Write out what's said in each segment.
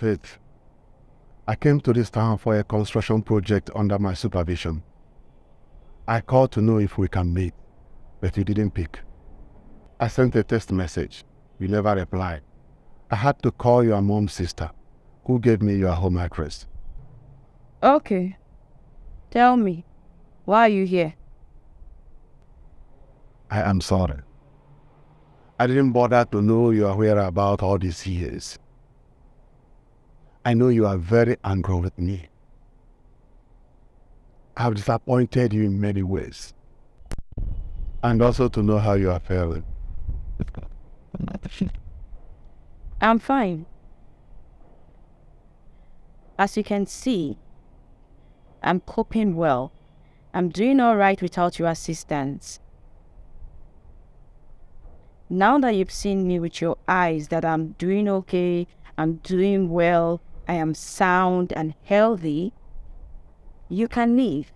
Faith, I came to this town for a construction project under my supervision. I called to know if we can meet, but you didn't pick. I sent a text message. You never replied. I had to call your mom's sister, who gave me your home address. Okay. Tell me, why are you here? I am sorry. I didn't bother to know your whereabouts all these years. I know you are very angry with me. I have disappointed you in many ways. And also to know how you are feeling. I'm fine. As you can see, I'm coping well. I'm doing all right without your assistance. Now that you've seen me with your eyes that I'm doing okay, I'm doing well, I am sound and healthy, you can leave.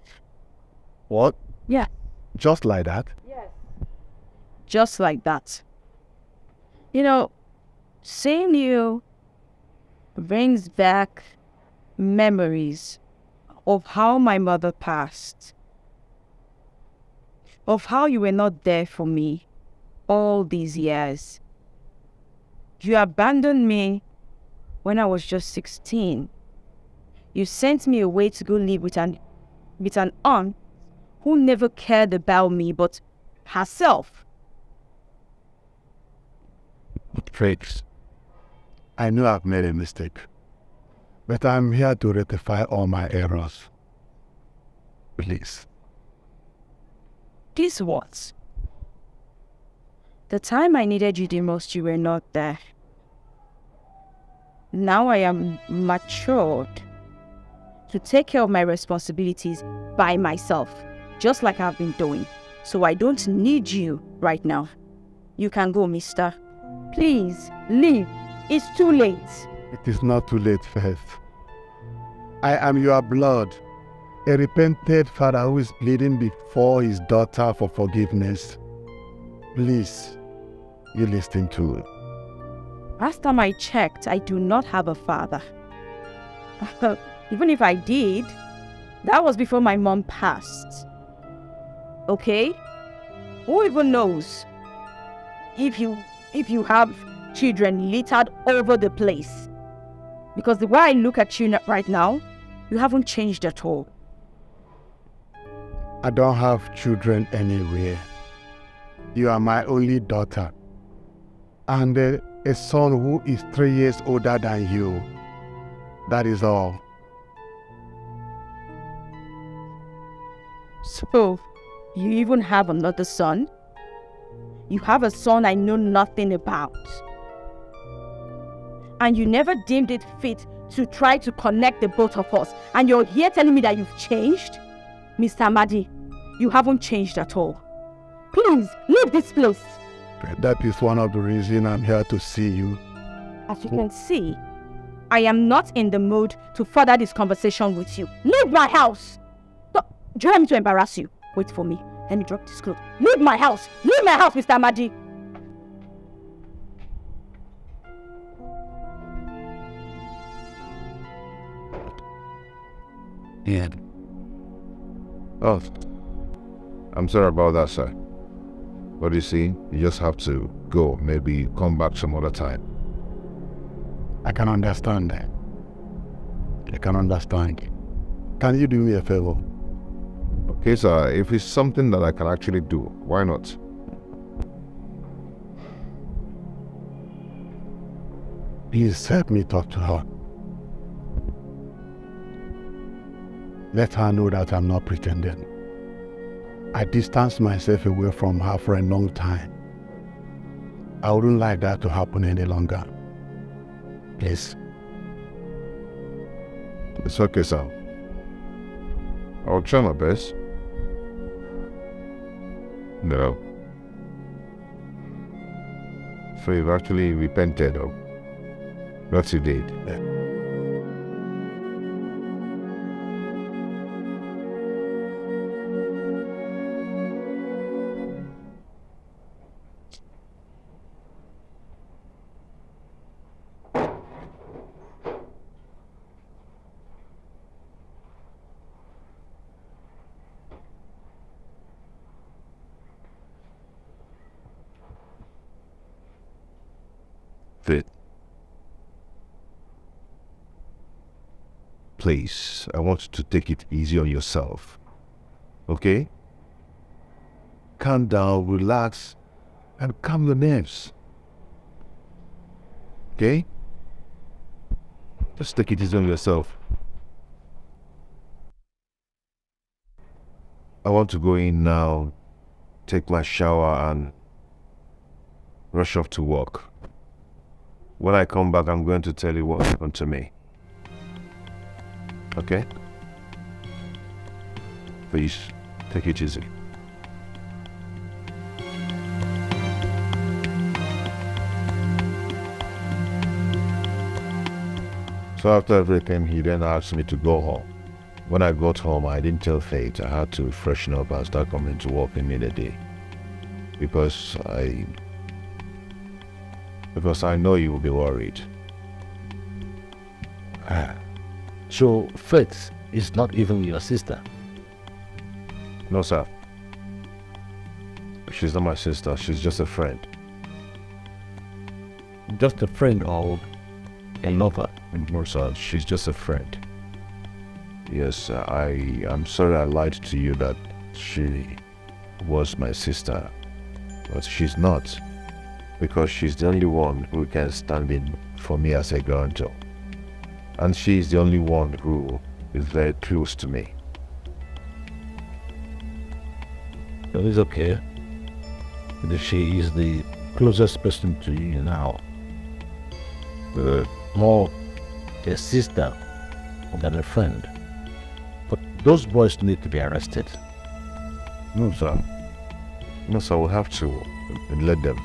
What? Yeah. Just like that? Yes. Just like that. You know, seeing you brings back memories of how my mother passed, of how you were not there for me all these years. You abandoned me when I was just 16. You sent me away to go live with an aunt who never cared about me but herself. Faith, I know I've made a mistake, but I'm here to rectify all my errors. Please. This what? The time I needed you the most, you were not there. Now I am matured to take care of my responsibilities by myself, just like I've been doing. So I don't need you right now. You can go, mister. Please, leave. It's too late. It is not too late, Faith. I am your blood, a repentant father who is pleading before his daughter for forgiveness. Please, you listen to it. Last time I checked, I do not have a father. Even if I did, that was before my mom passed. Okay? Who even knows if you have children littered over the place? Because the way I look at you right now, you haven't changed at all. I don't have children anywhere. You are my only daughter. And a son who is 3 years older than you. That is all. So, you even have another son? You have a son I know nothing about. And you never deemed it fit to try to connect the both of us. And you're here telling me that you've changed? Mr. Amadi, you haven't changed at all. Please, leave this place. That is one of the reasons I'm here to see you. As you can see, I am not in the mood to further this conversation with you. Leave my house! Do you want me to embarrass you? Wait for me. Let me drop this clothes. Leave my house! Leave my house, Mr. Amadi! Yeah. Oh, I'm sorry about that, sir. But you see, you just have to go. Maybe come back some other time. I can understand that. I can understand. Can you do me a favor? Okay, sir, if it's something that I can actually do, why not? Please help me talk to her. Let her know that I'm not pretending. I distanced myself away from her for a long time. I wouldn't like that to happen any longer. Please. It's okay, sir. I'll try my best. No. So you've actually repented of what you did. Faith. Please, I want you to take it easy on yourself. Okay? Calm down, relax, and calm your nerves. Okay? Just take it easy on yourself. I want to go in now, take my shower, and rush off to work. When I come back, I'm going to tell you what happened to me. Okay? Please, take it easy. So after everything, he then asked me to go home. When I got home, I didn't tell Faith. I had to freshen up and start coming to work immediately. Because I know you will be worried. So Faith is not even your sister? No, sir. She's not my sister. She's just a friend. Just a friend or a lover? No, sir. She's just a friend. Yes, I'm sorry I lied to you that she was my sister. But she's not. Because she's the only one who can stand in for me as a guarantor. And she's the only one who is very close to me. It's okay. She is the closest person to you now. More a sister than a friend. But those boys need to be arrested. No, sir. No, sir, we'll have to let them.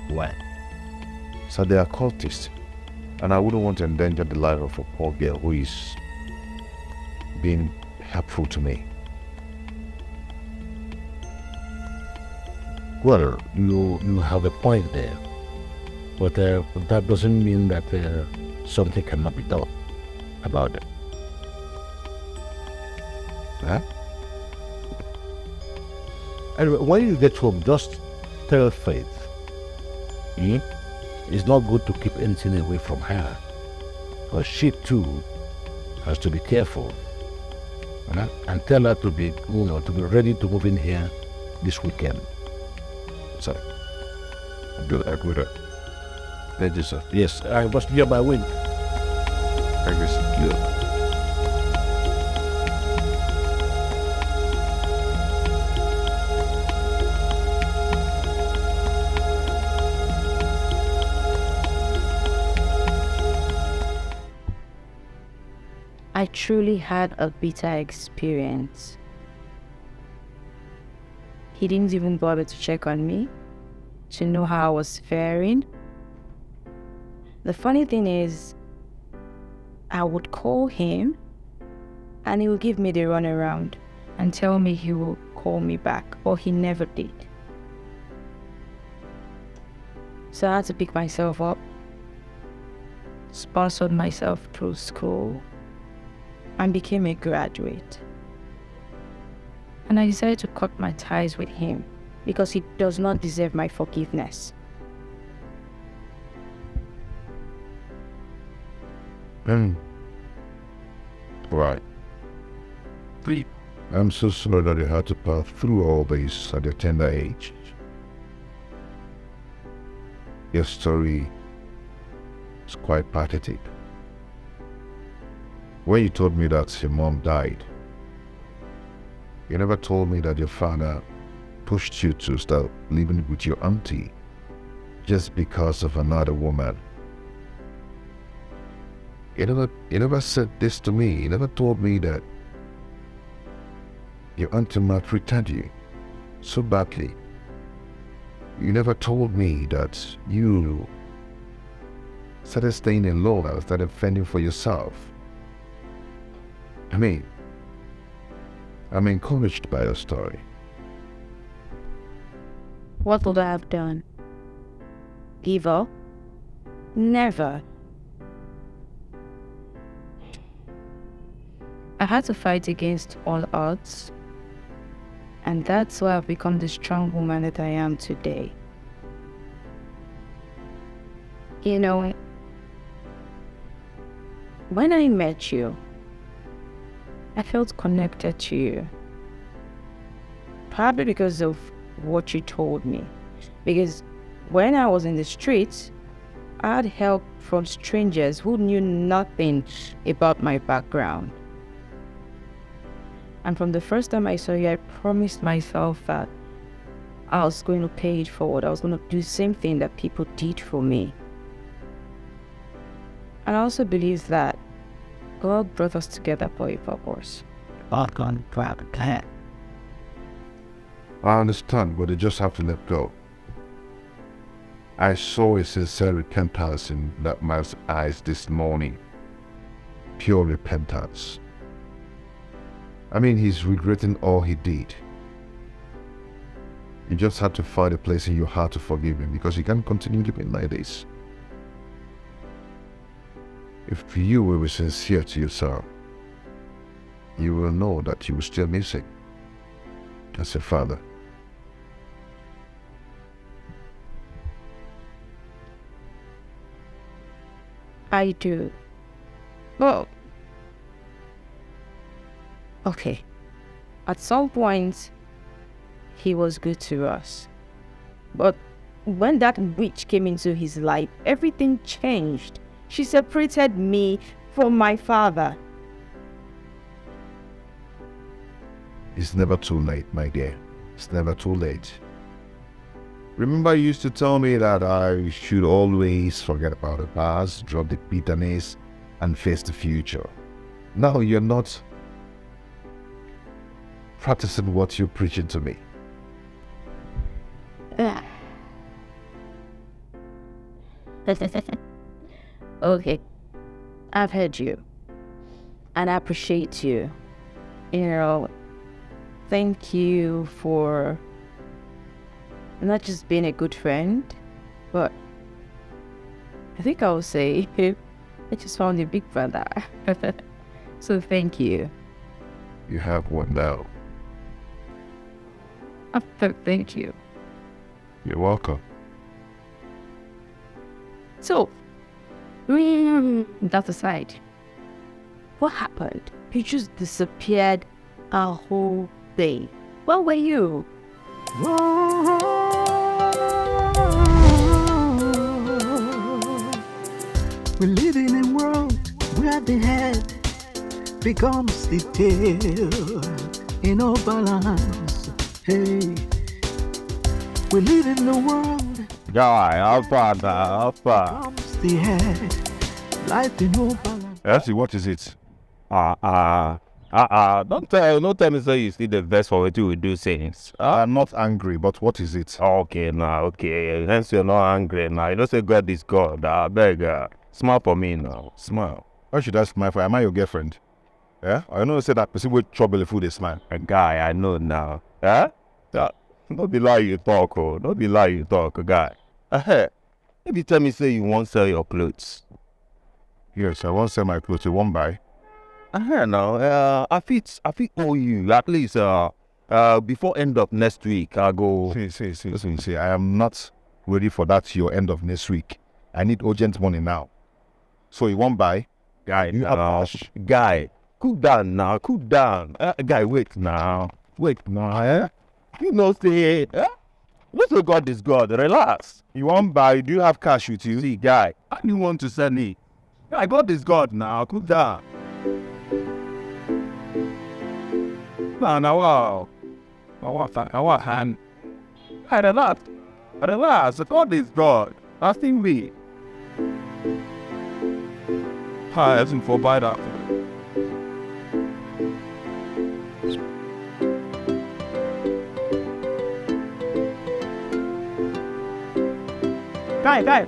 Why? So they are cultists. And I wouldn't want to endanger the life of a poor girl who is being helpful to me. Well, you have a point there. But that doesn't mean that something cannot be done about it. Huh? Anyway, when you get home, just tell Faith. It's not good to keep anything away from her. Because she too has to be careful. And tell her to be ready to move in here this weekend. Sorry. I'll do that with her. Thank you, sir. Yes, I must be on my way. Thank you, sir. Yeah. I truly had a bitter experience. He didn't even bother to check on me, to know how I was faring. The funny thing is, I would call him and he would give me the runaround and tell me he will call me back, but he never did. So I had to pick myself up, sponsored myself through school, and became a graduate. And I decided to cut my ties with him because he does not deserve my forgiveness. Right. I'm so sorry that you had to pass through all this at your tender age. Your story is quite pathetic. When you told me that your mom died, you never told me that your father pushed you to start living with your auntie just because of another woman. You never said this to me. You never told me that your auntie maltreated you so badly. You never told me that you started staying alone and started fending for yourself. I'm encouraged by your story. What would I have done? Give up? Never. I had to fight against all odds. And that's why I've become the strong woman that I am today. You know, when I met you, I felt connected to you. Probably because of what you told me. Because when I was in the streets, I had help from strangers who knew nothing about my background. And from the first time I saw you, I promised myself that I was going to pay it forward. I was going to do the same thing that people did for me. And I also believe that God brought us together for a purpose. I understand, but you just have to let go. I saw a sincere repentance in that man's eyes this morning. Pure repentance. I mean, he's regretting all he did. You just had to find a place in your heart to forgive him, because you can't continue living like this. If you will be sincere to yourself, you will know that you will still miss him as a father. I do. Well, okay. At some point, he was good to us. But when that witch came into his life, everything changed. She separated me from my father. It's never too late, my dear. It's never too late. Remember, you used to tell me that I should always forget about the past, drop the bitterness, and face the future. Now you're not practicing what you're preaching to me. Okay, I've heard you, and I appreciate you. You know, thank you for not just being a good friend, but I think I would say I just found a big brother. So thank you. You have one now. Thank you. You're welcome. So, that aside, what happened? You just disappeared a whole day. Where were you? We live in a world where the head becomes the tail in no balance. Hey, we live in a world Guy, how far now? How far? becomes the head, life in no balance. Elsie, what is it? Don't tell me so you see the verse for what you will do things. I'm not angry, but what is it? Okay, now, okay. Hence you're not angry now. You don't say God is God. I beg, smile for me now. Smile. Why should I smile for? Am I your girlfriend? Yeah? I know you say that person with trouble if they smile. A guy, I know now. Huh? Don't be lie you talk, oh. Don't be lie you talk, guy. If you tell me say you won't sell your clothes. Yes, I won't sell my clothes. You won't buy? Now, I fit owe you at least before end of next week. I go. See, I am not ready for that your end of next week. I need urgent money now. So you won't buy? Guy, You have cash? guy, cool down now, cool down. Guy, wait now. You know, say, Little God is God, relax. You won't buy? Do you have cash with you? See, guy, I didn't want to send it. Guy, God is God now, cool down. Now, wow. Our hand. Hey, relax. God is God. That's in me. Hi, as in for buy that. Guy.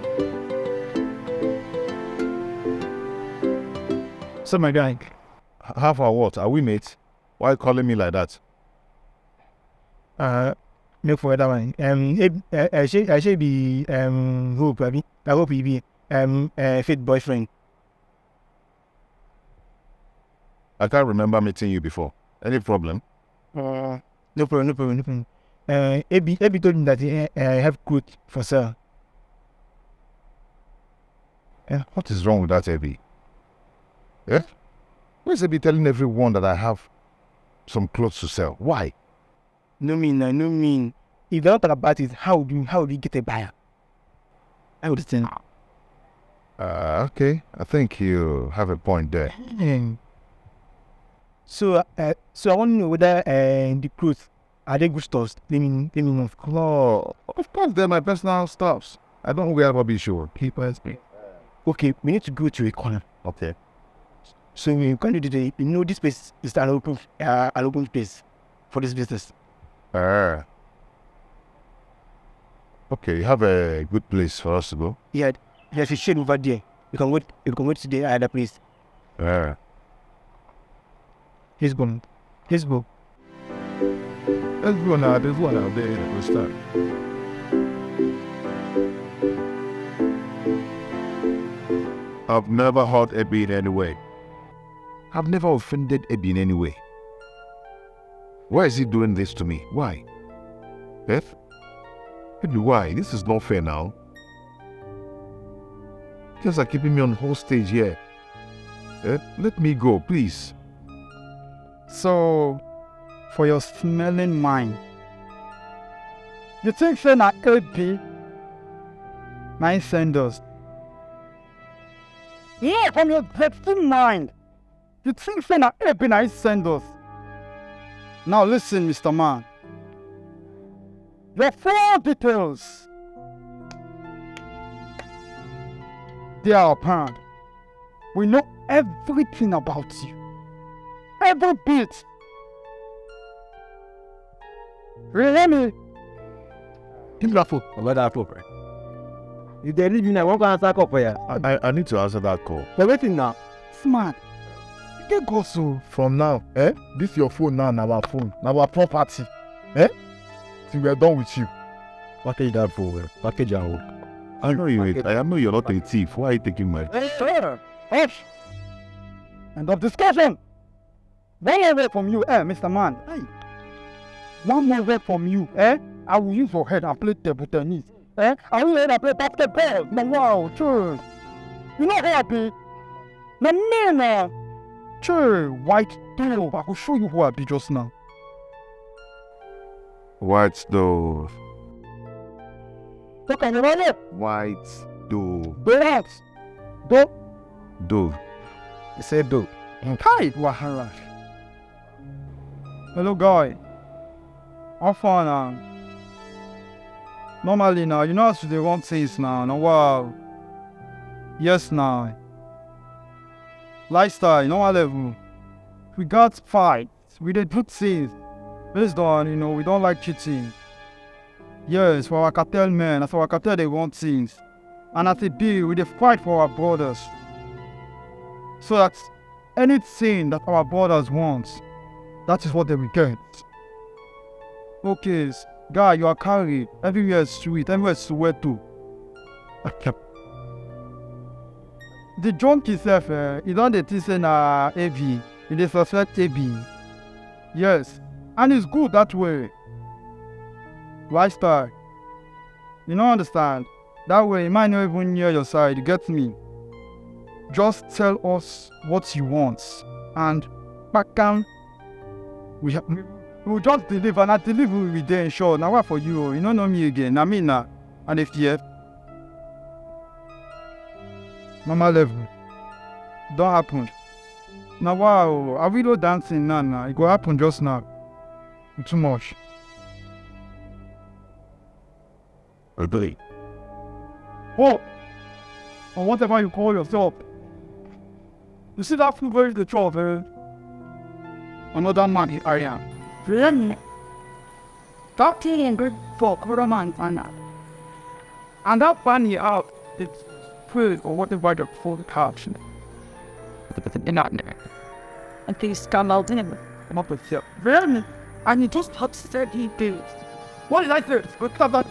So my guy. Half or what? Are we mates? Why you calling me like that? Look for that one. I should be hope I hope he be fit boyfriend. I can't remember meeting you before. Any problem? No problem. Ebi told me that I have clothes for sale. What is wrong with that, Ebi? Eh? Where's Ebi telling everyone that I have some clothes to sell? Why? No mean. If they're not talk about it, how do you get a buyer? I would think. Okay. I think you have a point there. So I want to know whether the clothes are they good stores? Let me know. Oh, of course, they're my personal stuffs. I don't wear rubbish show. Keepers. Okay, we need to go to a corner up there. So we can do today. You know, this place is an open space for this business. Okay, you have a good place for us to go. Yeah, there's a shade over there. You can wait to the other place. Let's go. Let's go now. There's one out there. We'll start. I've never hurt Ebi in any way. I've never offended Ebi in any way. Why is he doing this to me? Why? Beth? Ebi, why? This is not fair now. Just like keeping me on hostage here. Let me go, please. So, for your smelling mind, you think say na AP, my senders. Yeah, from your dirty mind, you think say na AP na senders. Now listen, Mr. Man. Your full details, they are apparent. We know everything about you. Every bit. Really? Give me that phone. About that phone, right? If they leave you now, one can answer call for you. I need to answer that call. They're waiting now. Smart. You can go so. From now, this your phone now, our phone, our property. Till we are done with you. Package that phone, package that phone. I know you're not a thief. Why are you taking my... Hey, sir. Hush. End of discussion. One more from you, Mr. Man. Hey. One more word from you, I will use your head and play table tennis. I will head and play basketball. No, wow, sure. You know how I be? No, man. Sure, white dove. I will show you who I be just now. White dove. Look at it. White dove. Relax. Do. Dove. They say do. Hi, Wahara. Hello, guy. How far now? Normally now, you know how to do one things now. No, wow. Yes, now. Lifestyle, normal level. We got fight. We did good things. Based on, we don't like cheating. Yes, for our cartel men, as our cartel they want things. And as it be, we dey fight for our brothers. So that anything that our brothers want, that is what they will get. Okay, guy, you are carried. Everywhere is sweet, everywhere is sweet too. The junk itself, he don't dey say na AV. He dey suspect AV. Yes, and it's good that way. Lifestyle. You don't understand. That way, you might not even near your side. You get me? Just tell us what you want, and back down. We will just deliver, and I deliver will be there, sure. Now what for you? You don't know me again. I mean, and if you Mama level, don't happen. Now wow, I will dancing now. It go happen just now. Too much. Agree. Oh, or whatever you call yourself. You see that food where is the trouble, another man in area. Really? That thing in good for Koraman and that bunny out, it's food or whatever the food caption. And things come out in it. Come up with yourself. Really? And you just upset he did. What did I say? What's that?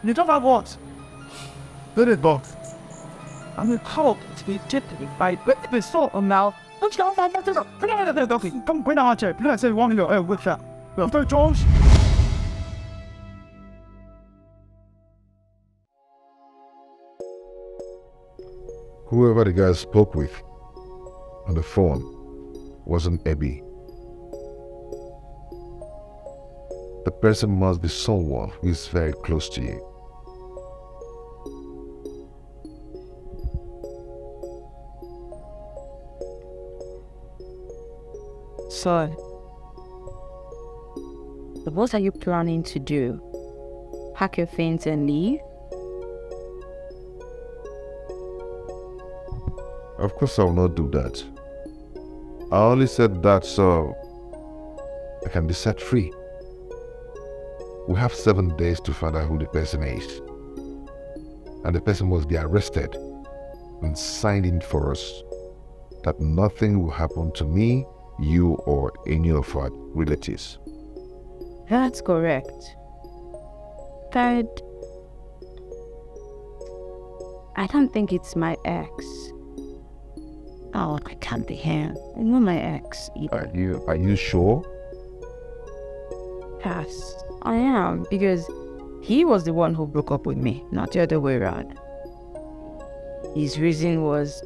You don't have what? Let it box. I'm a cop to be tipped by the sort of now. Come bring our chair. Please say 1 million. What's that? Well, Jones. Whoever the guy spoke with on the phone wasn't Abby. The person must be someone who is very close to you. So, what are you planning to do? Pack your things and leave? Of course I will not do that. I only said that so I can be set free. We have 7 days to find out who the person is. And the person must be arrested and signed in for us that nothing will happen to me, you, or any of our relatives. That's correct. But I don't think it's my ex. Oh, I can't be him. I know my ex either. Are you sure? Yes, I am, because he was the one who broke up with me, not the other way around. His reason was,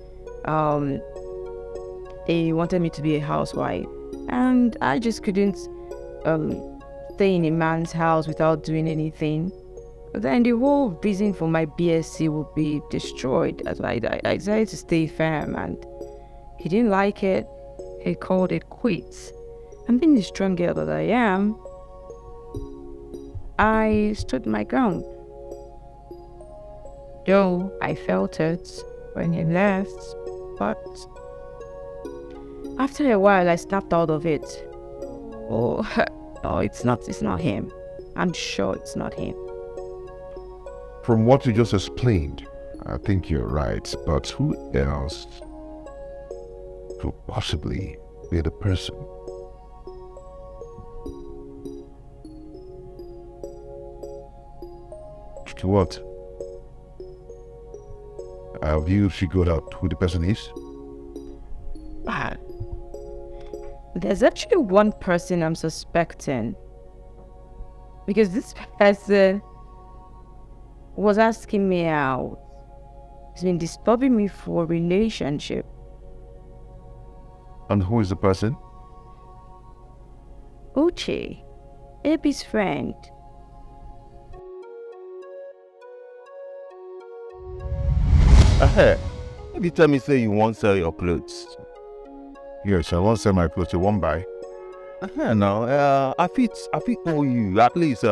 they wanted me to be a housewife, and I just couldn't stay in a man's house without doing anything. But then the whole reason for my BSc would be destroyed. As I decided to stay firm, and he didn't like it. He called it quits. And being the strong girl that I am, I stood my ground. Though I felt it when he left, but after a while I snapped out of it. Oh, it's not him. I'm sure it's not him. From what you just explained, I think you're right, but who else could possibly be the person? What? Have you figured out who the person is? There's actually one person I'm suspecting, because this person was asking me out. He's been disturbing me for a relationship. And who is the person? Uche, Abby's friend. Maybe tell me say you won't sell your clothes. Yes, I won't sell my clothes. You won't buy. No, I fit owe you at least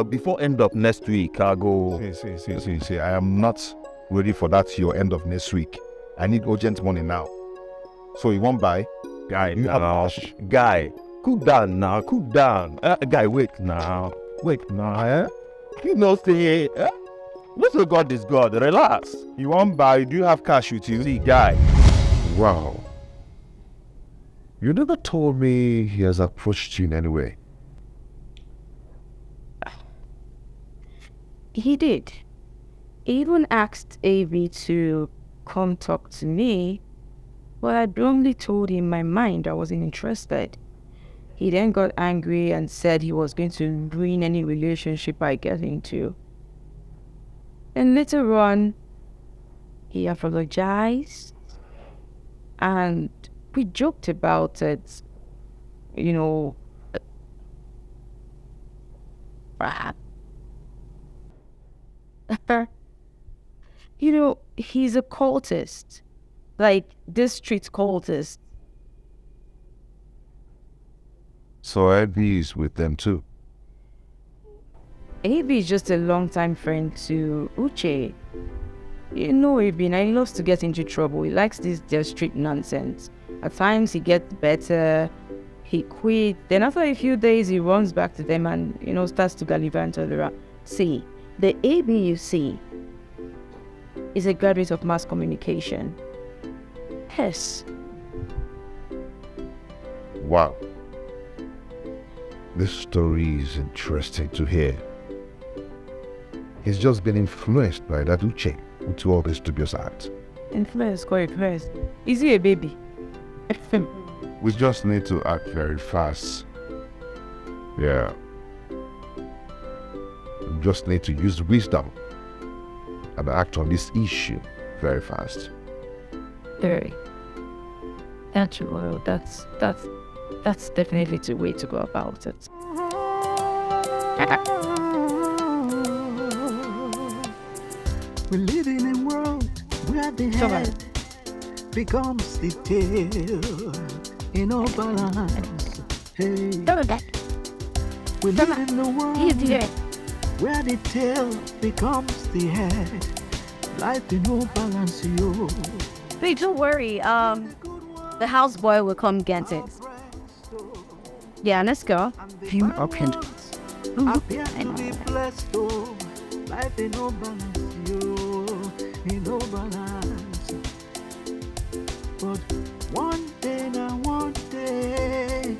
before end of next week. I go. See. I am not ready for that. Your end of next week. I need urgent money now. So you won't buy? Guy, You have cash? guy, cool down now, cool down. Guy, wait now. You know, say, Little God is God. Relax. You won't buy? Do you have cash with you? See, guy. Wow. You never told me he has approached you in any way. He did. He even asked Abby to come talk to me, but I bluntly told him my mind I wasn't interested. He then got angry and said he was going to ruin any relationship I get into. And later on, he apologized, and we joked about it, you know. You know, he's a cultist, like this street cultist. So Abby is with them too. Abby is just a long-time friend to Uche. You know Abby, and he loves to get into trouble. He likes their street nonsense. At times he gets better, he quit. Then after a few days he runs back to them and, starts to gallivant all around. See, the Abby you see is a graduate of mass communication. Yes. Wow. This story is interesting to hear. He's just been influenced by that Uche into all this dubious act. Influence, correct, first. Is he a baby? We just need to act very fast. Yeah. We just need to use wisdom and act on this issue very fast. Very. That's well, that's definitely the way to go about it. We live in a world where the head becomes the tail in all balance. Hey, we live in a world where the tail becomes the head. Life in all balance, yo. Wait, don't worry. The houseboy will come get it. Yeah, let's go. You opened. Appear to be blessed, oh. Life in all balance, yo. In all balance. But one day, now one day,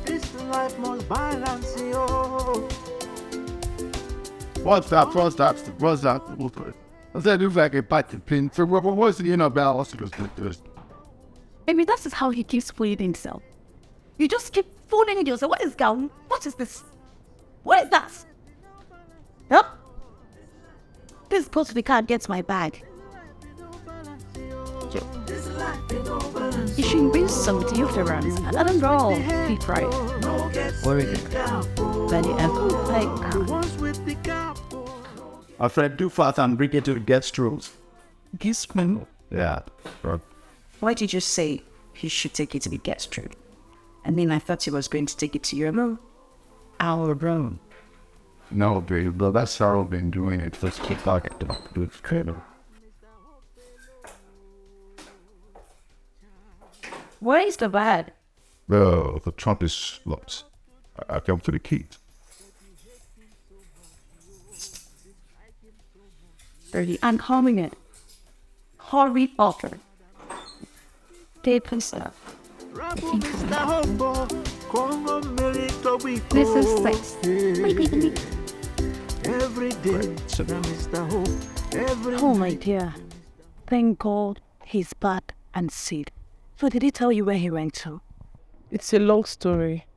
this life must balance, yo. What's that? I said, looks like a party pin. So, what's the balance? Maybe that is how he keeps fooling himself. You just keep fooling yourself. What is going? What is this? What is that? Huh? Please go to the car and get my bag. You should bring some deodorant. I don't know. Deep right. Worry. Our friend too fast and bring it to the guest rooms. Guest room? Yeah. Why did you say he should take it to the guest room? I mean, I thought he was going to take it to your room. Our room. No, babe, but that's how I've been doing it. Let's keep talking about the criminal. Where is the bag? Well, the trunk is locked. I come to the keys. 30. I'm calling it. Hurry up. Dave, please stop. This is 6. Every day, Oh my dear. Thank God he's back and safe. So did he tell you where he went to? It's a long story.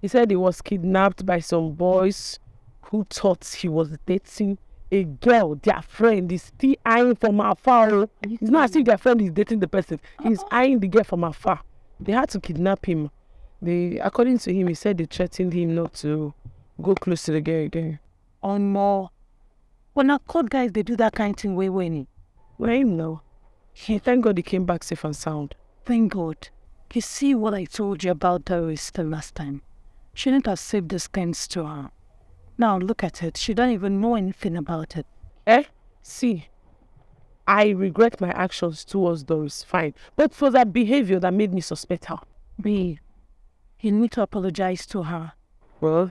He said he was kidnapped by some boys who thought he was dating a girl. Their friend is still eyeing from afar. It's not as if their friend is dating the person. He's eyeing the girl from afar. They had to kidnap him. According to him, he said they threatened him not to go close to the girl again. On more. When now court guys, they do that kind of thing way when No. Thank God he came back safe and sound. Thank God. You see what I told you about terrorists the last time? Shouldn't have saved the skins to her. Now look at it. She don't even know anything about it. See, I regret my actions towards Doris, fine. But for that behavior that made me suspect her. B, you need to apologize to her. Well,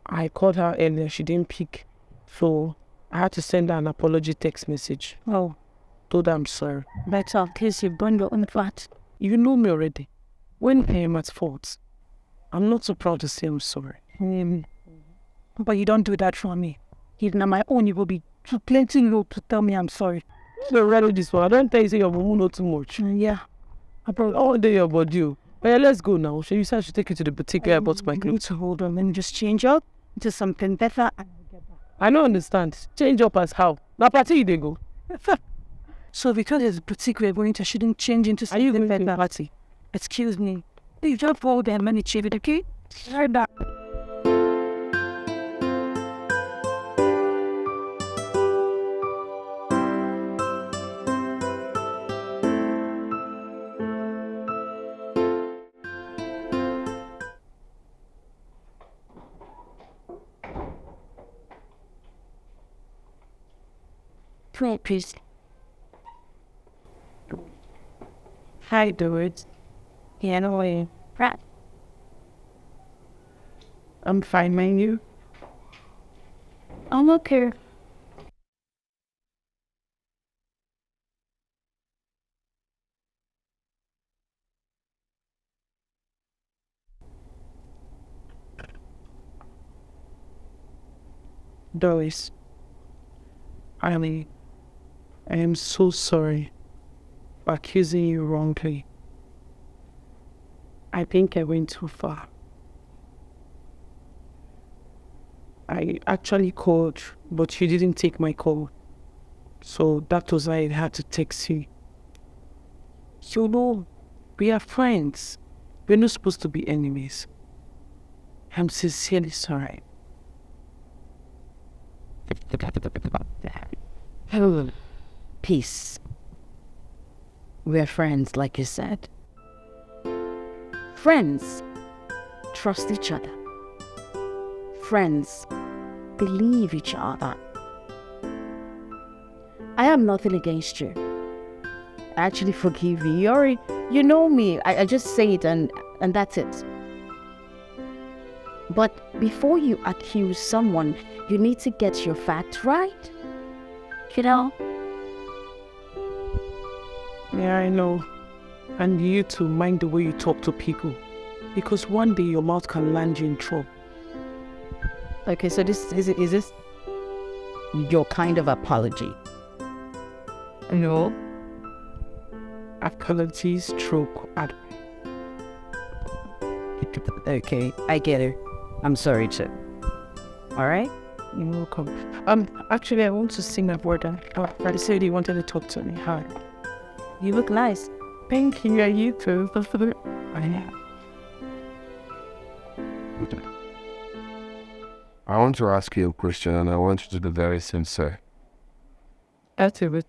I called her earlier. She didn't pick. So I had to send her an apology text message. Oh. Told her I'm sorry. Better, in case you've done your own part. You know me already. When I am at fault, I'm not so proud to say I'm sorry. But you don't do that for me. Even on my own, you will be too plenty low to tell me I'm sorry. So ready this one. I don't tell you say your mom know too much. Yeah. I probably all day your body. But yeah, let's go now. You said I should take you to the boutique where I bought my clothes. To hold on and just change up into something better. I don't understand. Change up as how? Now party they go. So because it's a boutique we're going to, shouldn't change into something better. Are you going better. to party? Excuse me. You just hold them and achieve it, okay? Heard that. Please. Hi, dude. Yeah, no way. Right. I'm fine, man. You? I'm okay. Doris, I am so sorry for accusing you wrongly. I think I went too far. I actually called, but you didn't take my call. So that was why I had to text you. You know, we are friends. We're not supposed to be enemies. I'm sincerely sorry. Peace. We're friends, like you said. Friends trust each other. Friends believe each other. I have nothing against you. I actually forgive you. You know me. I just say it and that's it. But before you accuse someone, you need to get your facts right. You know? Yeah, I know. And you too, mind the way you talk to people. Because one day your mouth can land you in trouble. Okay, so this is this your kind of apology? No. Apologies, stroke, advice. Okay, I get it. I'm sorry too. Alright? You're welcome. Actually, I want to sing my brother. Friday said he wanted to talk to me. Hi. You look nice. Thank you, you too. I want to ask you a question, and I want you to be very sincere. That's it.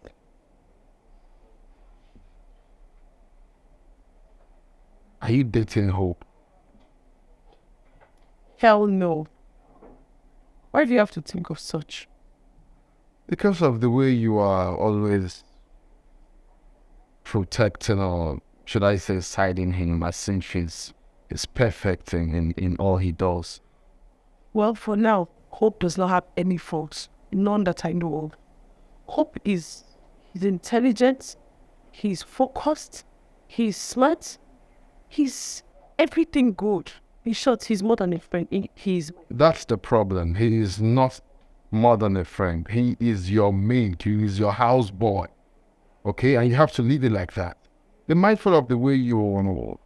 Are you dating Hope? Hell no. Why do you have to think of such? Because of the way you are always protecting, or should I say siding him, as since he's perfect in all he does. Well, for now, Hope does not have any faults. None that I know of. Hope he's intelligent, he's focused, he's smart, he's everything good. In short, he's more than a friend. That's the problem. He is not more than a friend. He is your mate. He is your houseboy. Okay? And you have to leave it like that. Be mindful of the way you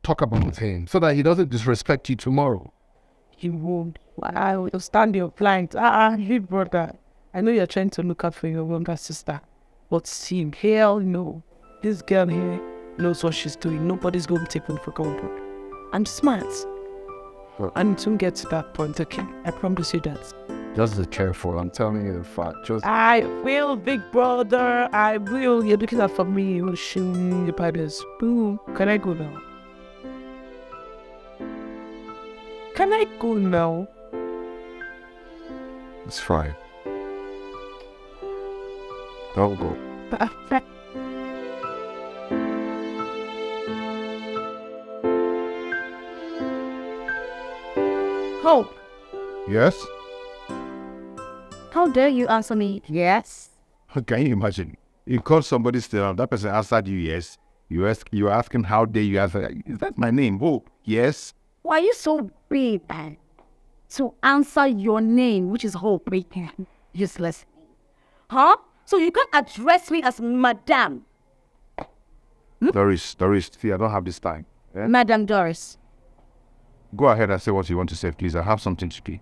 talk about him so that he doesn't disrespect you tomorrow. He won't. I will stand your plight. Hey brother. I know you're trying to look out for your younger sister. But see, hell no. This girl here knows what she's doing. Nobody's going to take one for granted. I'm smart. And to get to that point, okay? I promise you that. Just be careful. I'm telling you the fact. I will, big brother. I will. You're looking out for me. You will show me your pipes. Boom. Can I go now? Can I go now? It's fine. Don't go. Hope, Yes? how dare you answer me yes? Can you imagine? You call somebody still, that person answered you yes. You are asking how dare you answer. Is that my name? Hope? Yes? Why are you so brave to answer your name, which is Hope? Useless. Huh? So you can't address me as Madam. Doris, see, I don't have this time. Eh? Madam Doris. Go ahead and say what you want to say, please. I have something to do.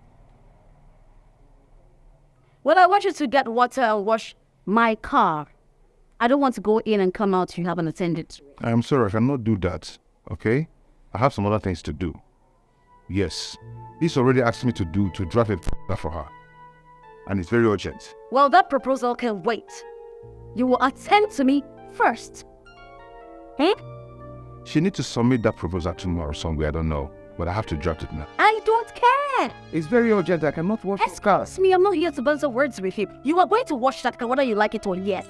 Well, I want you to get water and wash my car. I don't want to go in and come out. You haven't attended to it. I am sorry, I cannot do that. Okay? I have some other things to do. Yes. He's already asked me to drive a for her. And it's very urgent. Well, that proposal can wait. You will attend to me first. Eh? She needs to submit that proposal tomorrow somewhere, I don't know. But I have to draft it now. I don't care. It's very urgent. I cannot wash this car. Excuse me, I'm not here to bounce words with you. You are going to wash that car whether you like it or yes.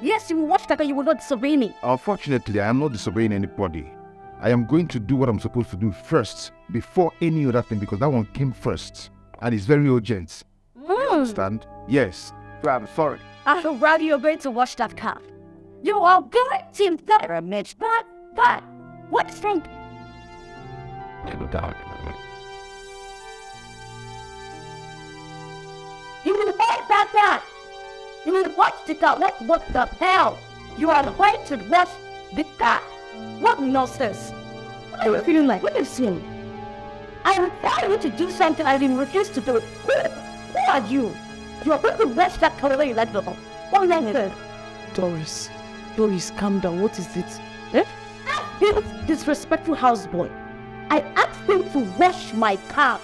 Yes, you will wash that car, you will not disobey me. Unfortunately, I am not disobeying anybody. I am going to do what I'm supposed to do first, before any other thing, because that one came first. And it's very urgent. You understand? Yes. I'm sorry. I would rather you're going to wash that car. You are going to pyramid, but what is wrong? You will wash that car. You will wash the car. What the hell? You are going to wash the car. What nonsense? What are you feeling like? What is it? I am telling you to do something I didn't refuse to do it. Who are you? You're going to wash that car when you let go. What nonsense? Doris, calm down. What is it? Eh? This disrespectful houseboy. I asked him to wash my car.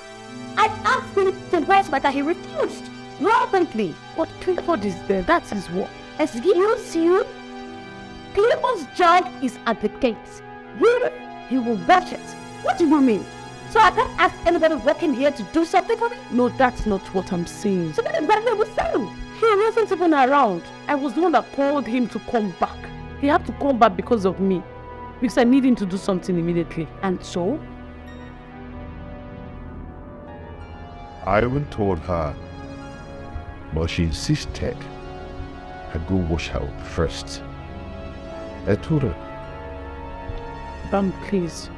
I asked him to wash my car. He refused. Violently. But Clifford is there. That's his work. Excuse you? Clifford's job is at the gate. He will wash it. What do you mean? So I can't ask anybody working here to do something for me? No, that's not what I'm saying. So then what was saying? He wasn't even around. I was the one that called him to come back. He had to come back because of me. Because I need him to do something immediately. And so? I even told her, but she insisted I go wash her up first. I told her. Please,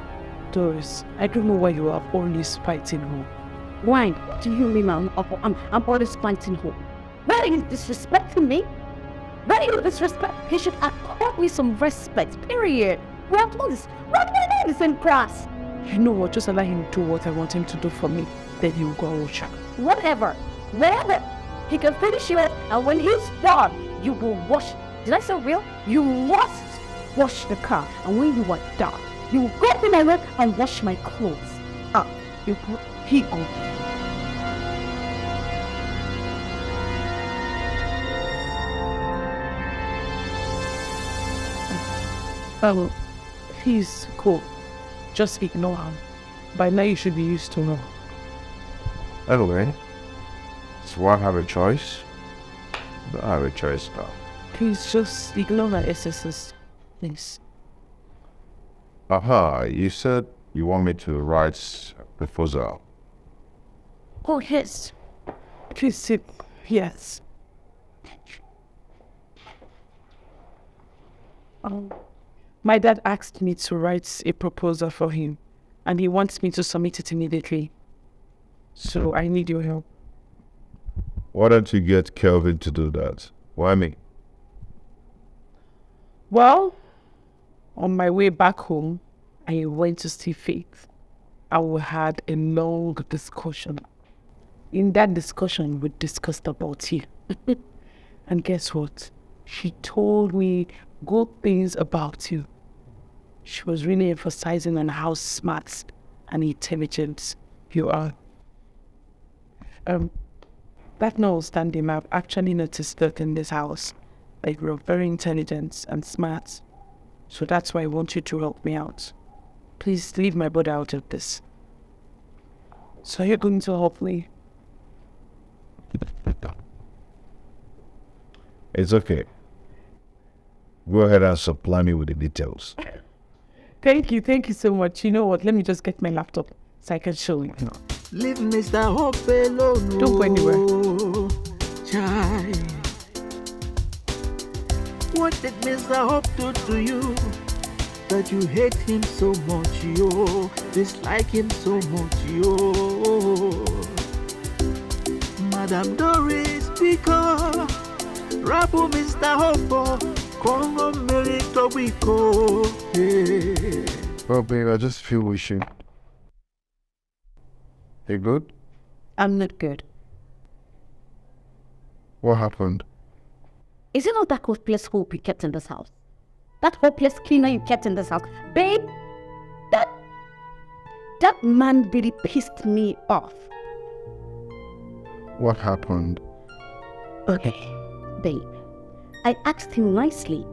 Doris, I don't know why you are always fighting her. Why? What do you mean, ma'am? I'm always fighting her. Why are you disrespecting me? Why are you disrespect? He should accord me some respect, period. We have all this. What my name is in class. You know what? Just allow him do what I want him to do for me. Then he will go and wash her. Whatever. Wherever. He can finish it, and when he's done, you will wash. Did I say real? You must wash the car, and when you are done, you will go to my room and wash my clothes. He go. Oh, he's cool. Just ignore him. By now you should be used to her. Anyway, so I have a choice? I have a choice now. Please just ignore her excesses. Please. Aha, you said you want me to write a proposal. Oh, yes. Please sit. Yes. My dad asked me to write a proposal for him, and he wants me to submit it immediately. So I need your help. Why don't you get Kelvin to do that? Why me? Well, on my way back home, I went to see Faith. We had a long discussion. In that discussion, we discussed about you. And guess what? She told me good things about you. She was really emphasizing on how smart and intelligent you are. That notwithstanding, I've actually noticed that in this house, like you're very intelligent and smart. So that's why I want you to help me out. Please leave my brother out of this. So you're going to help me? It's okay. Go ahead and supply me with the details. Thank you so much. You know what? Let me just get my laptop so I can show you. Leave Mr. Hope alone. Don't go anywhere. Child. What did Mr. Hope do to you that you hate him so much, yo? Dislike him so much, yo? Madam Doris, because Rabu Mr. Hope, Congo Merito Wiko. Well, babe, I just feel we should. You good? I'm not good. What happened? Is it not that hopeless hope you kept in this house? That hopeless cleaner you kept in this house? Babe, that man really pissed me off. What happened? Okay, babe, I asked him nicely,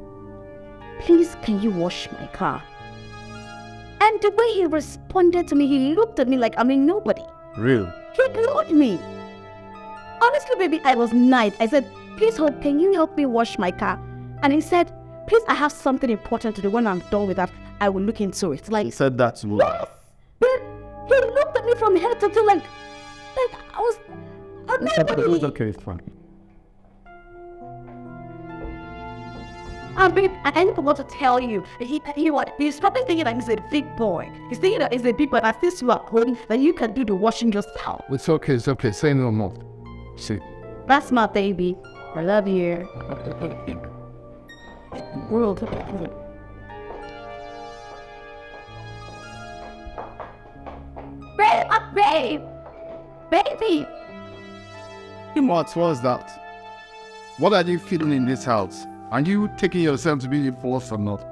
please can you wash my car? And the way he responded to me, he looked at me like I'm a nobody. Real? He ignored me. Honestly, baby, I was nice. I said, please, Hope, can you help me wash my car? And he said, please, I have something important to do. When I'm done with that, I will look into it. Like, He said that to me. yes! But he looked at me from head to toe like I was a nobody. Okay, it's fine. Babe, I need to tell you. He's probably thinking that he's a big boy. He's thinking that he's a big boy, that since you are home, that you can do the washing yourself. It's okay, say no more. See. That's my baby. I love you. World. Babe, baby. What was that? What are you feeling in this house? Are you taking yourself to be a boss or not?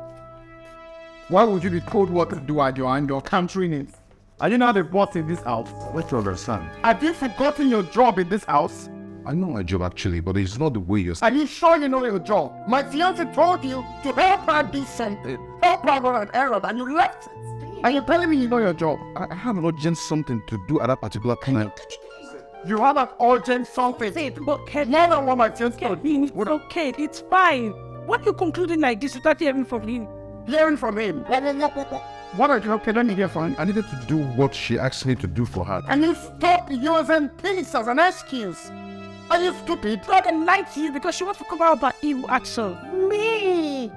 Why would you be told what to do at your country needs? Are you not a boss in this house? Wait to understand. Have you forgotten your job in this house? I know my job actually, but it's not the way you're Are you sure you know your job? My fiance told you to help her do something. Help her run an errand and you left it. Are you telling me you know your job? I have an urgent something to do at that particular time. You have an urgent something. But Ken, More than what my fiance told you. it's okay. It's fine. Why are you concluding like this without hearing from him? Hearing from him. What are you okay? Let me hear from him. I needed to do what she asked me to do for her. And you stop using peace as an excuse. Are you stupid? God and lie to you because she wants to cover up her evil action. Me,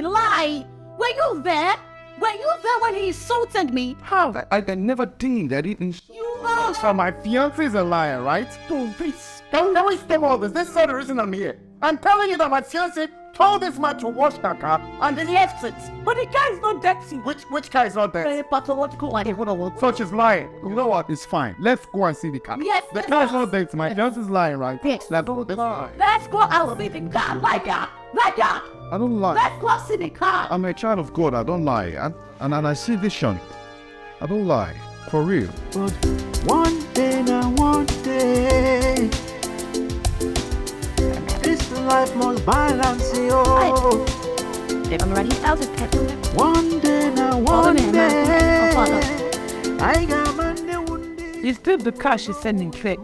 lie. Were you there? Were you there when he insulted me? How? I never did. I didn't. You are. So my fiance is a liar, right? Don't please. Don't waste all this. This is the reason I'm here. I'm telling you that my fiance told this man to wash her car and he left it. But the guy is not dirty. Which car is not there? Very pathological. I don't know. So she's lying. You know what? It's fine. Let's go and see the car. Yes, The car is not there. My fiance is lying, right? Yes. Let's lie. Let's go out of the car like that. Like that. I don't lie. Let's go see the car. I'm a child of God. I don't lie. And I see vision. I don't lie. For real. But one day, now one day, this life must balance, yo. If I'm ready, I'll just catch him. One day, now one day, I got Monday, one day. It's still the car she's sending Claire.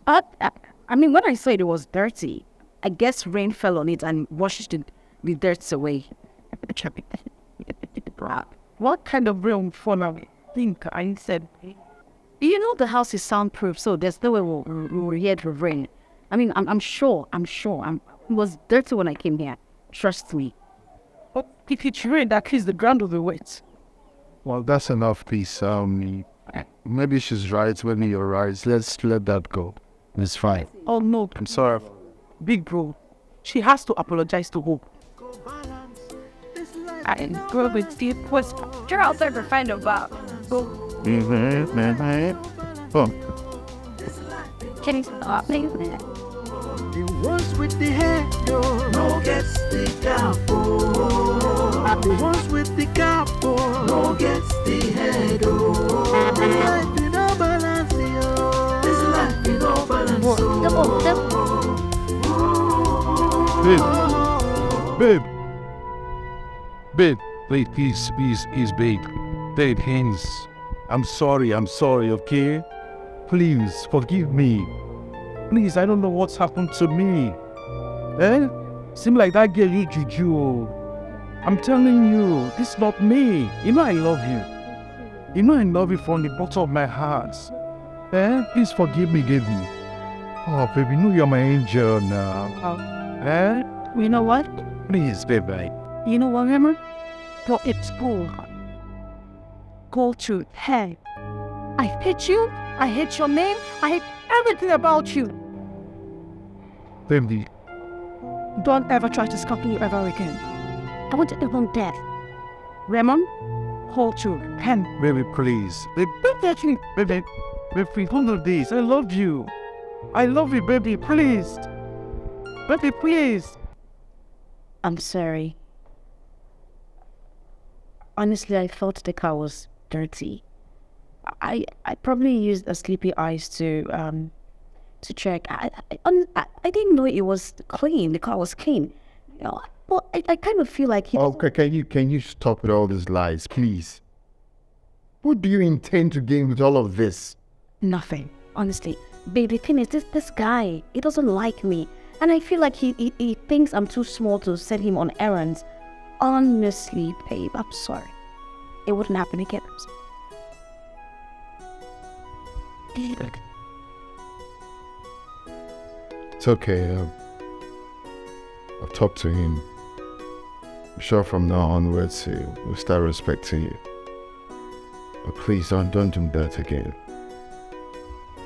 I mean, when I saw it, it was dirty. I guess rain fell on it and washed the dirt away. What kind of rain fall on? Think I said. You know the house is soundproof, so there's no way we'll hear the rain. I mean, I'm sure. It was dirty when I came here. Trust me. But if it rain, that means the ground will be wet. Well, that's enough, please. Maybe she's right. Maybe you're right. Let's let that go. It's fine. Oh no, I'm sorry. big bro. She has to apologize to Hope. I go with the post. You're out there to find about. Oh. Can you stop me? The ones with the hair, no gets the capo. The ones with the capo, no gets the head, This life in no balance, yo. This life in no balance, Babe, please, babe. Babe, hands. I'm sorry, okay? Please, forgive me. Please, I don't know what's happened to me. Seem like that girl you juju. I'm telling you, this is not me. You know I love you. You know I love you from the bottom of my heart. Please forgive me, baby. Oh, baby, you know you're my angel now. You know what? Please, baby. You know what, Hammer? Go it's school. Go to hey. I hate you. I hate your name. I hate everything about you. Baby. Don't ever try to stop me ever again. I want to live on death. Raymond, hold your pen. Baby, please. Baby, one of these. I love you. I love you, baby, please. Baby, please. I'm sorry. Honestly, I thought the car was dirty. I probably used a sleepy eyes to check. I didn't know it was clean. The car was clean. You know, but I kind of feel like Okay, can you stop with all these lies, please? What do you intend to gain with all of this? Nothing. Honestly, babe, the thing is, this guy, he doesn't like me, and I feel like he thinks I'm too small to send him on errands. Honestly, babe, I'm sorry. It wouldn't happen again. It's okay. I've talked to him. I'm sure from now onwards we'll start respecting you. But please don't do that again.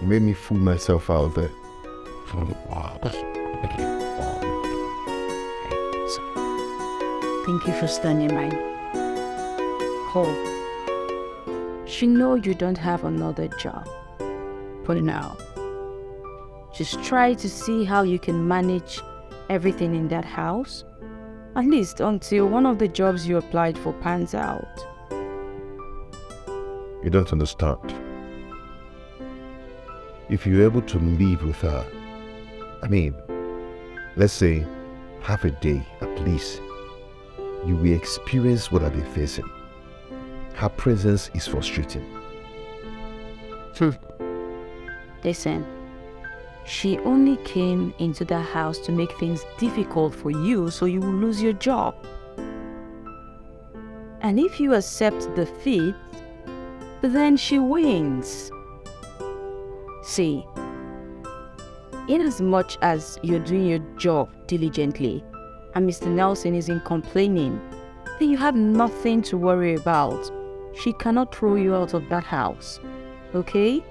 You made me fool myself out there. Thank you for standing by me. Cole, you know you don't have another job for now. Just try to see how you can manage everything in that house. At least until one of the jobs you applied for pans out. You don't understand. If you're able to live with her, let's say half a day at least, you will experience what I've been facing. Her presence is frustrating. Listen, she only came into the house to make things difficult for you so you will lose your job. And if you accept defeat, then she wins. See, in as much as you're doing your job diligently and Mr. Nelson isn't complaining, then you have nothing to worry about. She cannot throw you out of that house, okay?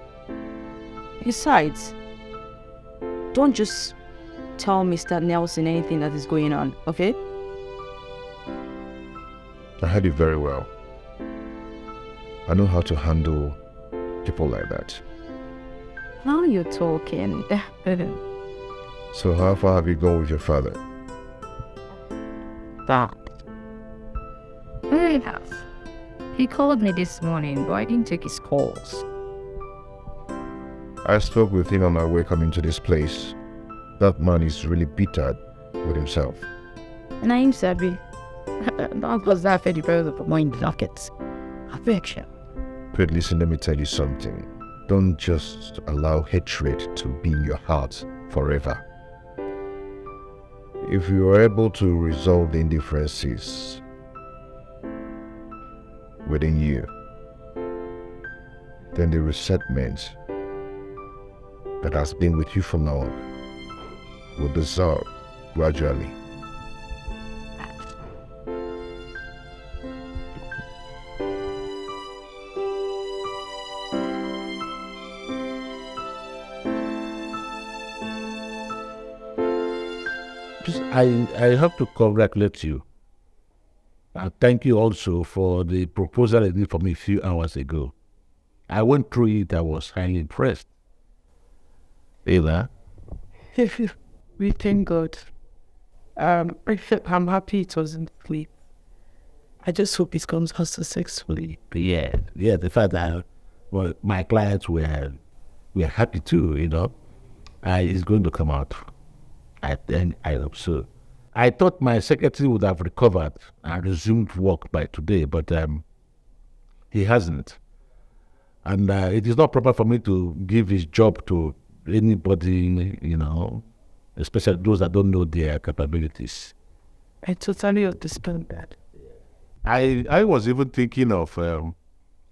Besides, don't just tell Mr. Nelson anything that is going on, okay? I heard you very well. I know how to handle people like that. Now you're talking. So how far have you gone with your father? That. Very enough. He called me this morning, but I didn't take his calls. I spoke with him on my way coming to this place. That man is really bitter with himself. And I'm Sabi. That was that for the brother for my nuggets. Affection. But listen, let me tell you something. Don't just allow hatred to be in your heart forever. If you are able to resolve the indifferences within you, then the resentment that has been with you for long will dissolve gradually. I have to congratulate you. And thank you also for the proposal you did for me a few hours ago. I went through it. I was highly impressed. Ella? We thank God. I'm happy it wasn't sleep. I just hope it comes out successfully. Yeah, the fact that my clients were happy too, it's going to come out. I hope so. I thought my secretary would have recovered and resumed work by today, but he hasn't. And it is not proper for me to give his job to anybody, especially those that don't know their capabilities. I totally understand that. I was even thinking of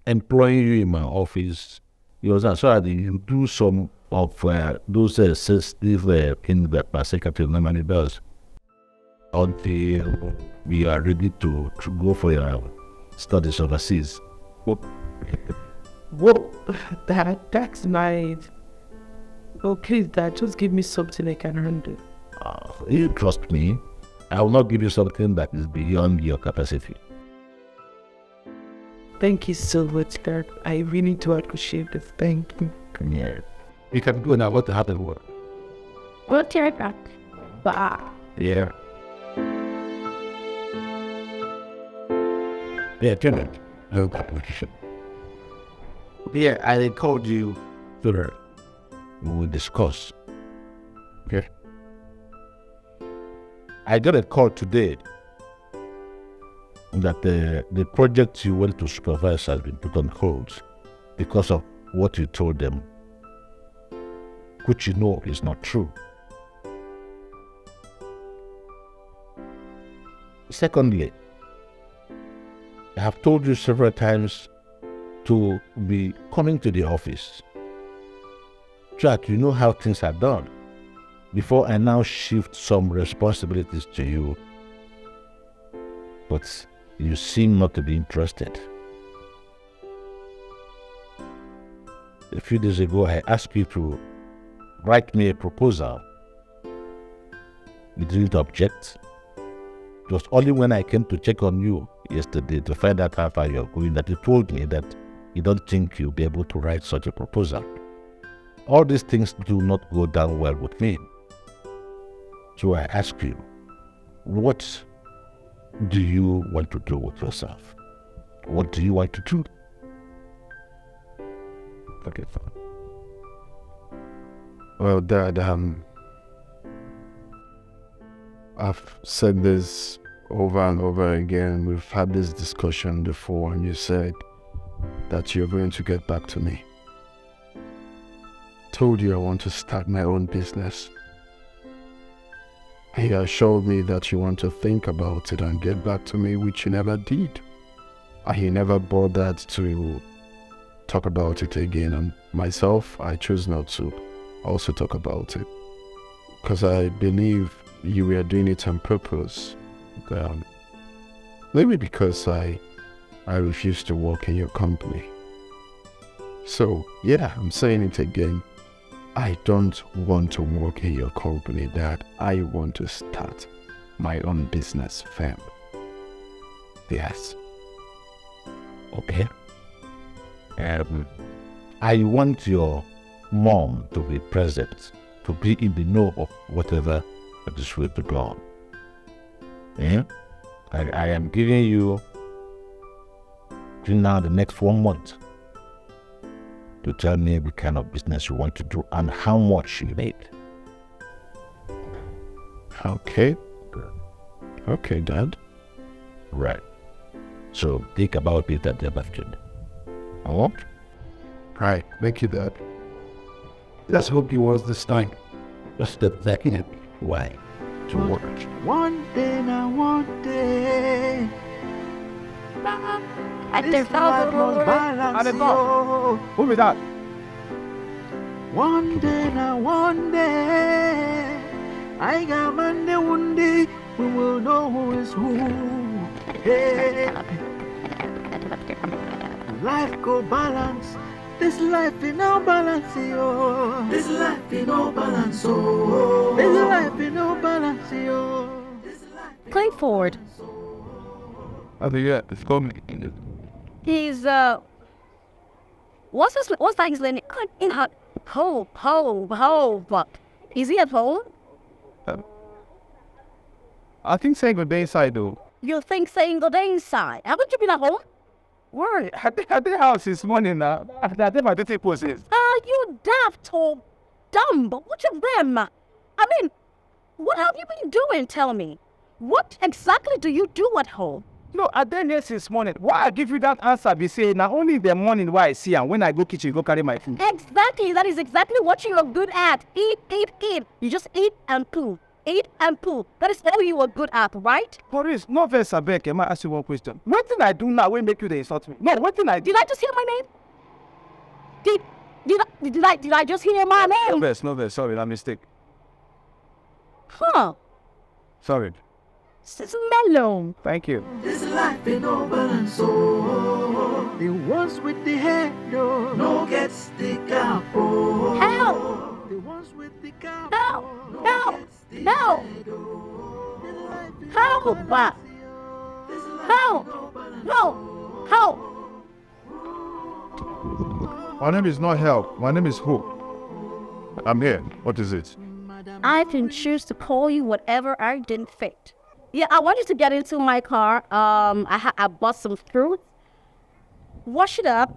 employing you in my office. So that you do some of those sensitive things that my secretary normally does until we are ready to go for your studies overseas. Well, that's nice. Oh, please, Dad, just give me something I can handle. You trust me. I will not give you something that is beyond your capacity. Thank you so much, Dad. I really do appreciate this. Thank you. Yeah. You can go now. What happened? What? We'll be right back. Bye. Yeah. Yeah, Janet. No competition. Yeah, I called you. Sure. We will discuss. Okay. I got a call today that the project you went to supervise has been put on hold because of what you told them, which is not true. Secondly, I have told you several times to be coming to the office. Jack, you know how things are done. Before I now shift some responsibilities to you, but you seem not to be interested. A few days ago, I asked you to write me a proposal. You didn't object. It was only when I came to check on you yesterday to find out how far you're going that you told me that you don't think you'll be able to write such a proposal. all these things do not go down well with me. So I ask you, what do you want to do with yourself? What do you want to do? Okay, fine. Well, Dad, I've said this over and over again. We've had this discussion before, and you said that you're going to get back to me. Told you I want to start my own business. He assured me that you want to think about it and get back to me, which you never did. And he never bothered to talk about it again. And myself, I chose not to also talk about it. Because I believe you were doing it on purpose. Maybe because I refuse to work in your company. So, yeah, I'm saying it again. I don't want to work in your company, Dad. I want to start my own business firm. Yes. Okay. I want your mom to be present, to be in the know of whatever that is will be done. Yeah? I am giving you now the next 1 month to tell me what kind of business you want to do and how much you make. Okay. Okay, Dad. Right. So think about it at the afternoon. Oh? Right. Thank you, Dad. Let's hope he was this time. Just the second way to work. One day now, one day. At This life must balance, yo. Who is that? One day now, one day. I got Monday, one day. We will know who is who. Hey. Life go balance. This life in no balance, yo. This life in no balance, oh. This life in no balance, yo. Clifford, I think, yeah, it's coming. He's what's that his name? In her what? Is he at home? I think saying good day inside though. You think saying good day inside? Haven't you been at home? Why? At the house this morning now. I think my duty post is. You daft or dumb, but what of them? I mean, what have you been doing, tell me? What exactly do you do at home? No, I done here since morning. Why I give you that answer? Be saying now only in the morning why I see and when I go kitchen go carry my food. Exactly, that is exactly what you are good at. Eat, eat, eat. You just eat and poo. Eat and poo. That is all you are good at, right? Maurice, no verse I beg. Am I ask you one question? What thing I do now will make you the insult me? No, what thing I do? Did I just hear my name? Did I just hear my name? No verse. Sorry, that mistake. Huh. Sorry. It's mellow. Thank you. This life in no balance, oh. The ones with the head, oh, no gets the cap, oh. Help! The ones with the cap, Help! oh, Help! gets the Help! head, oh. This life in Help! no balance, oh. This life Help! in no balance, Help! Help! My name is not Help. My name is Hope. I'm here. What is it? I can choose to call you whatever I didn't fit. Yeah, I want you to get into my car. I bought some fruit. Wash it up,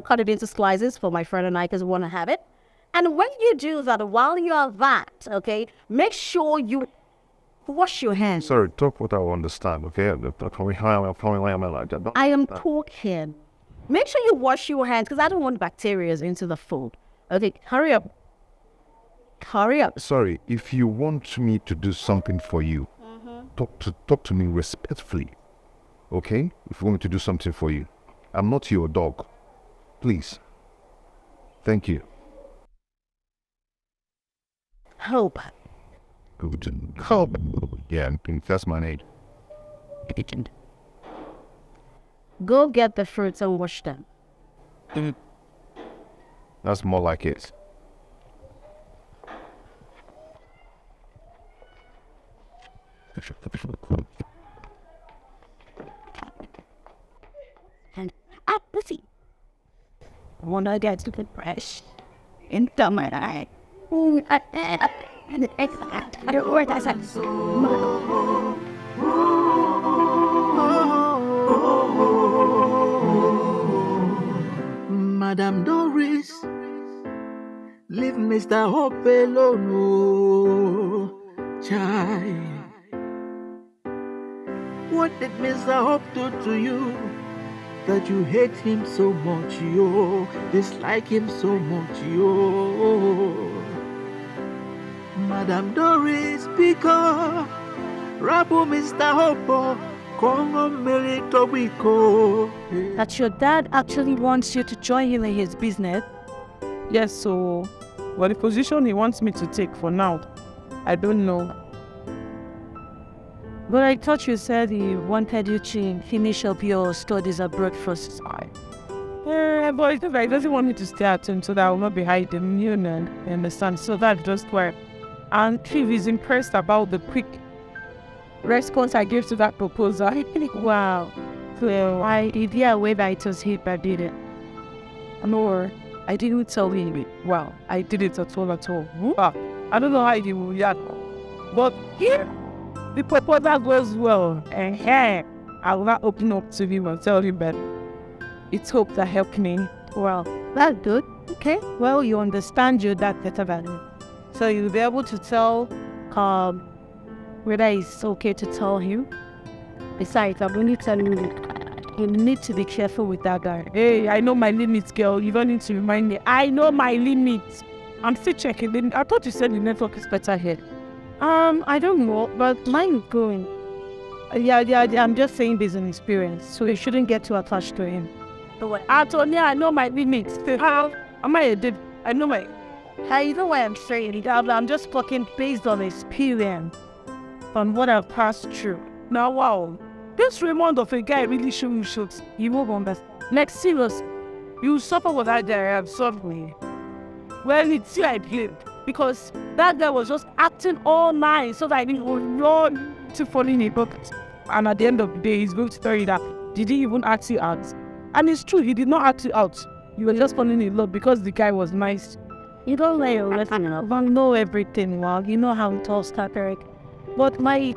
cut it into slices for my friend and I because we want to have it. And when you do that, while you are that, okay, make sure you wash your hands. Sorry, talk what I understand, okay? I am talking. Make sure you wash your hands because I don't want bacteria into the food. Okay, hurry up. Hurry up. Sorry, if you want me to do something for you, talk to me respectfully, okay? If you want me to do something for you. I'm not your dog. Please. Thank you. Hope. Good. Hope. Yeah, that's my name. Go get the fruits and wash them. That's more like it. And pussy. I want to get to the brush. into my eye. And I don't work as a Madame Doris, leave Mr. Hope alone, oh, child. What did Mr. Hope do to you that you hate him so much, yo? Dislike him so much, yo? Madame Doris, because Rabu Mr. Hope, Congo Milito Wiko. That your dad actually wants you to join him in his business? Yes, so, but the position he wants me to take for now, I don't know. But I thought you said he wanted you to finish up your studies abroad first. But he doesn't want me to stay at home so that I will not be hiding, you understand? So that's just why. And if he's impressed about the quick response I gave to that proposal, I think, wow. So I did hear away that it was him that did it. No, I didn't tell him. Wow, I did it at all. I don't know how he will react. But here, the proposal goes well. And here, I will not open up to him and tell him that it's hope that helped me. Well, that's good. Okay. Well, you understand your dad better than me. So you'll be able to tell whether it's okay to tell him. Besides, I'm only telling you, you need to be careful with that guy. Hey, I know my limits, girl. You don't need to remind me. I know my limits. I'm still checking. I thought you said the network is better here. I don't know, but mine is going. Yeah, I'm just saying based on experience. So you shouldn't get too attached to him. Antonia, I know my limits. I know my... Hey, you know why I'm saying it? I'm just talking based on experience, on what I've passed through. Now, wow, this Raymond of a guy really show you shows. You won't understand. Like, serious, you suffer what that guy have suffered me. Well, it's you I blame, because that guy was just acting all night so that I didn't run to fall in a bucket. And at the end of the day, he's going to tell you that, did he even act you out? And it's true, he did not act you out. You were just falling in love because the guy was nice. You don't let your lesson up. I know everything, well. You know how it all started, Eric. But my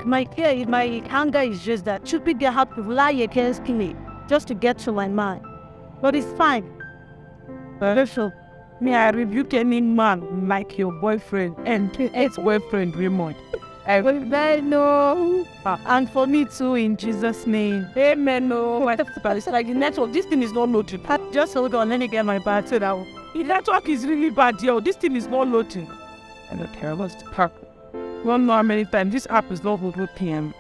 anger is just that stupid girl had to lie against me just to get to my mind. But it's fine. So, may I rebuke any man like your boyfriend and ex-boyfriend Raymond? I know. And for me too, in Jesus' name. Amen. No, it's like the network. This thing is not loading. Just hold on, let me get my battery now. The network is really bad, yo. This thing is not loading. I don't care about the park. You don't know how many times this app is not loaded PM.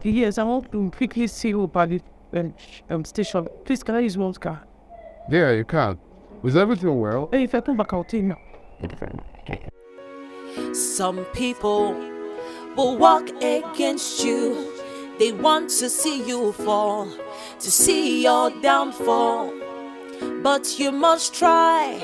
Yes, I want to quickly see who about the station. Please, can I use one car? Yeah, you can. Is everything well? Hey, if I come back, I'll tell you now. Some people will walk against you. They want to see you fall, to see your downfall. But you must try